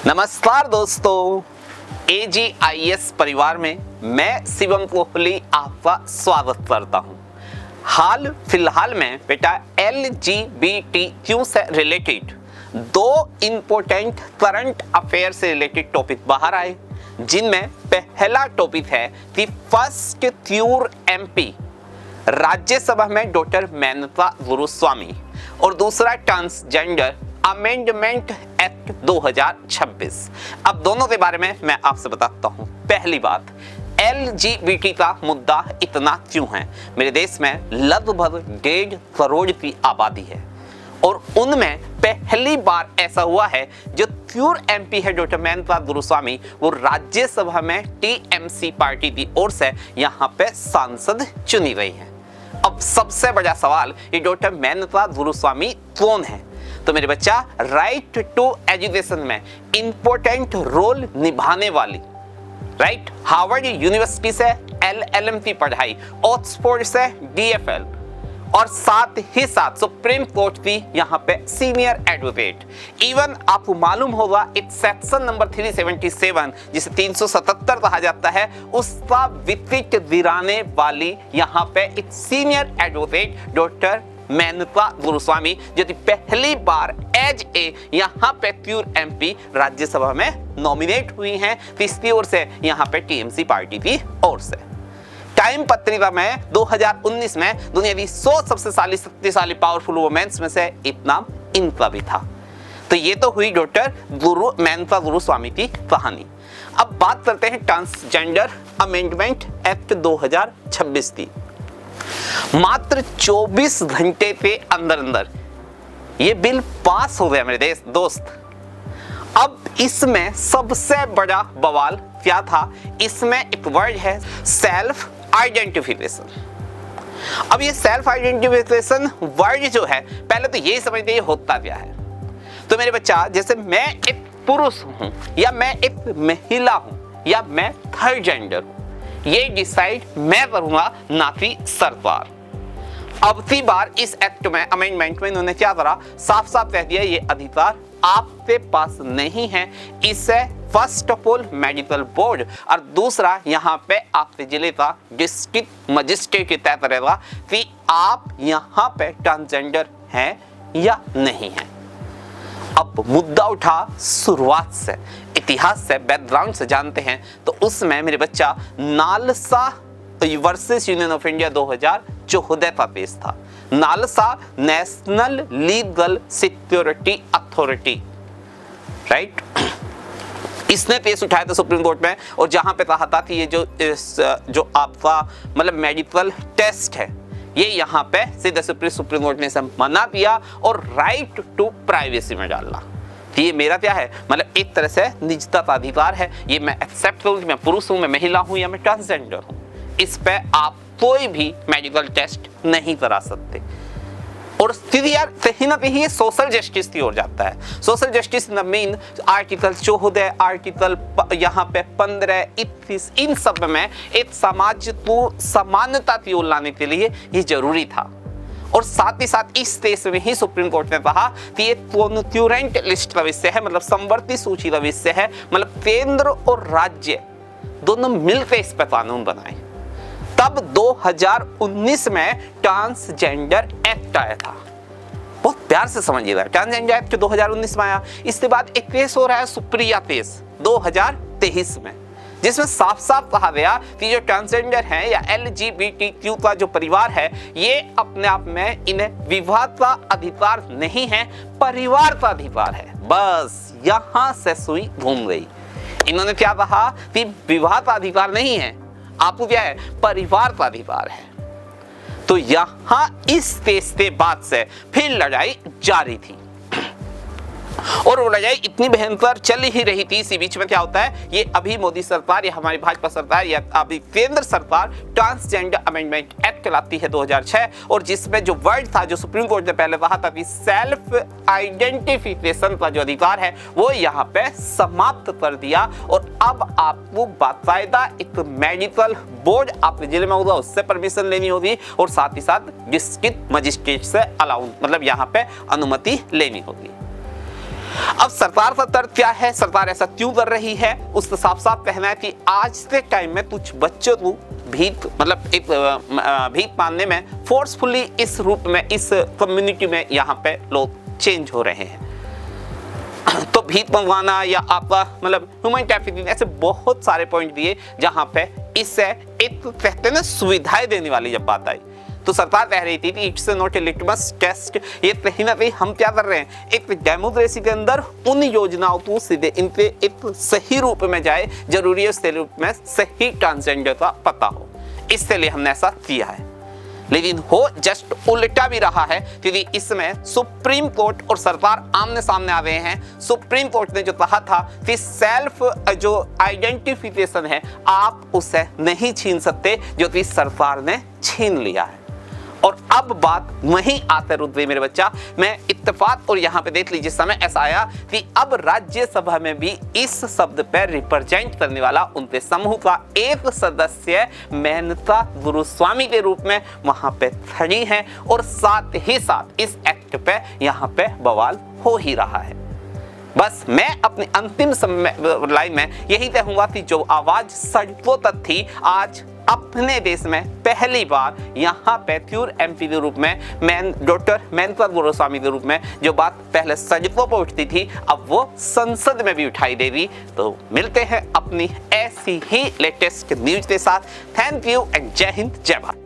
नमस्कार दोस्तों, AGIS परिवार में मैं शिवम कोहली आपका स्वागत करता हूं। हाल फिलहाल में बेटा LGBTQ से रिलेटेड दो इम्पोर्टेंट करंट अफेयर से रिलेटेड टॉपिक बाहर आए, जिनमें पहला टॉपिक है कि फर्स्ट क्यूर MP राज्यसभा में डॉक्टर मेनका गुरुस्वामी और दूसरा ट्रांसजेंडर अमेंडमेंट एक्ट 2026। अब दोनों के बारे में मैं आपसे बताता हूं। पहली बात, LGBT का मुद्दा इतना क्यों है? मेरे देश में लगभग 1.5 करोड़ की आबादी है और उनमें पहली बार ऐसा हुआ है जो क्यूर MP है डॉक्टर मेनका गुरुस्वामी, वो राज्यसभा में TMC पार्टी की ओर से यहाँ पे सांसद चुनी गई है। अब सबसे बड़ा सवाल, ये डॉक्टर मेनका गुरुस्वामी कौन है? तो मेरे बच्चा, राइट टू एजुकेशन में इंपॉर्टेंट रोल निभाने वाली, राइट, हार्वर्ड यूनिवर्सिटी से LLM की पढ़ाई, ऑक्सफोर्ड से DFL और साथ ही साथ सुप्रीम कोर्ट की यहाँ पे सीनियर एडवोकेट। इवन आपको मालूम होगा इस सेक्शन नंबर 377 जिसे 377 कहा जाता है, उसका वित्त दिलाने वाली यहाँ पे एक senior advocate doctor Menaka Guruswamy, जो कि पहली बार एज ए यहाँ पे क्यूर MP राज्यसभा में नॉमिनेट हुई हैं, किसकी ओर से? यहाँ पे TMC पार्टी की ओर से। टाइम पत्रिका में 2019 में दुनिया की 100 सबसे शक्तिशाली पावरफुल वुमेन्स में से एक नाम इनका भी था। तो ये तो हुई डॉक्टर मेनका गुरुस्वामी की कहानी। अब बात करते हैं ट्रांसजेंडर अमेंडमेंट एक्ट 2026 की। मात्र 24 घंटे के अंदर अंदर ये बिल पास हो गया मेरे देश दोस्त। अब इसमें सबसे बड़ा बवाल क्या था? इसमें एक वर्ड है सेल्फ आइडेंटिफिकेशन। अब ये सेल्फ आइडेंटिफिकेशन वर्ड जो है, पहले तो यही समझते ये होता क्या है। तो मेरे बच्चा, जैसे मैं एक पुरुष हूं या मैं एक महिला हूं या मैं थर्ड जेंडर हूं, ये डिसाइड मैं करूंगा, ना कि सरकार। अब की बार इस एक्ट में अमेंडमेंट में इन्होंने क्या करा, साफ साफ कह दिया ये अधिकार आपके पास नहीं है। इससे first of all medical board और दूसरा यहाँ पे आपके जिले का डिस्ट्रिक्ट मजिस्ट्रेट तय करेगा कि आप यहाँ पे ट्रांसजेंडर हैं या नहीं हैं। अब मुद्दा उठा शुरुआत से, इतिहास से, बैकग्राउंड से जानते हैं। तो उसमें मेरे बच्चा NALSA versus union of India 2014 का केस था। NALSA national legal security authority, right, इसने केस उठाया था सुप्रीम कोर्ट में, और जहां पे कहा था कि ये जो आपका मतलब मेडिकल टेस्ट है, ये यहाँ पे सीधे सुप्रीम कोर्ट ने इसे मना किया और राइट टू प्राइवेसी में डाला। ये मेरा क्या है, मतलब एक तरह से निजता का अधिकार है, ये मैं एक्सेप्ट करूँ कि मैं पुरुष हूँ, मैं महिला हूँ या मैं ट्रांसजेंडर हूँ। इस पे आप कोई भी मेडिकल टेस्ट नहीं करा सकते। और स्थिति यार कहीं ना कहीं ये सोशल जस्टिस की ओर जाता है। Social justice in mean article 14, article यहाँ पे 15, 21, इन सब में एक समाज को समानता की ओर लाने के लिए ये जरूरी था। और साथ ही साथ इस देश में ही सुप्रीम कोर्ट ने कहा कि ये कॉन्करेंट लिस्ट का विषय है, मतलब समवर्ती सूची का विषय है, मतलब केंद्र और राज्य दोनों मिलकर इस पर कानून बनाए। तब 2019 में ट्रांसजेंडर एक्ट आया था। बहुत प्यार से समझिएगा, ट्रांसजेंडर एक्ट 2019 में आया। इसके बाद एक केस हो रहा है सुप्रिया केस 2023 में, जिसमें साफ साफ कहा गया कि जो ट्रांसजेंडर हैं या LGBTQ का जो परिवार है, ये अपने आप में इन्हें विवाह का अधिकार नहीं है, परिवार का अधिकार है। बस यहां से सुई घूम गई। इन्होंने क्या कहा कि विवाह का अधिकार नहीं है, आपको क्या है, परिवार का अधिकार है। तो यहां इस केस के बाद से फिर लड़ाई जारी थी और वो लड़ाई इतनी भयंकर चल ही रही थी। इसी बीच में क्या होता है, ये अभी मोदी सरकार या हमारी भाजपा सरकार या अभी केंद्र सरकार ट्रांसजेंडर अमेंडमेंट एक्ट लाती है 2006, और जिसमें जो वर्ड था, जो सुप्रीम कोर्ट ने पहले कहा था कि सेल्फ आइडेंटिफिकेशन का जो अधिकार है, वो यहाँ पे समाप्त कर दिया। और अब आपको बाकायदा एक मेडिकल बोर्ड आपके जिले में होगा, उससे परमिशन लेनी होगी, और साथ ही साथ डिस्ट्रिक्ट मजिस्ट्रेट से अलाउ, मतलब यहाँ पे अनुमति लेनी होगी। अब सरकार का तर्क क्या है, सरकार ऐसा क्यों कर रही है, उसका साफ साफ कहना है कि आज के टाइम में कुछ बच्चों को भीख मतलब एक भीख मांगने में फोर्सफुली इस रूप में इस कम्युनिटी में यहाँ पे लोग चेंज हो रहे हैं। तो भीख मंगवाना या आपका मतलब ह्यूमन ट्रैफिकिंग, ऐसे बहुत सारे पॉइंट दिए जहां पे इससे एक कहते हैं ना सुविधाएं देने वाली जब बात आई तो सरकार कह रही थी कि it's not a litmus test. ये कहीं ना कहीं हम क्या कर रहे हैं, एक डेमोक्रेसी के अंदर उन योजनाओं को सीधे इन पे एक सही रूप में जाए, जरूरी है उसके रूप में सही ट्रांसजेंडर का पता हो, इसके लिए हमने ऐसा किया है। लेकिन हो जस्ट उल्टा भी रहा है, क्योंकि इसमें सुप्रीम कोर्ट और सरकार आमने सामने आ गए हैं। सुप्रीम कोर्ट ने जो कहा था कि सेल्फ जो आइडेंटिफिकेशन है आप उसे नहीं छीन सकते, जो कि सरकार ने छीन लिया है। और अब बात वहीं आते रुक गई मेरे बच्चा, मैं इत्तेफाक और यहाँ पे देख लीजिए समय ऐसा आया कि अब राज्यसभा में भी इस शब्द पर रिप्रेजेंट करने वाला उनके समूह का एक सदस्य मेनका गुरुस्वामी के रूप में वहां पे खड़ी है, और साथ ही साथ इस एक्ट पे यहाँ पे बवाल हो ही रहा है। बस मैं अपनी अंतिम लाइन में यही कहूंगा कि जो आवाज सड़कों तक थी, आज अपने देश में पहली बार यहाँ पे प्योर एमपी के रूप में डॉक्टर मेनका गुरुस्वामी के रूप में जो बात पहले सड़कों पर उठती थी, अब वो संसद में भी उठाई देगी। तो मिलते हैं अपनी ऐसी ही लेटेस्ट न्यूज के साथ। थैंक यू एंड जय हिंद, जय भारत।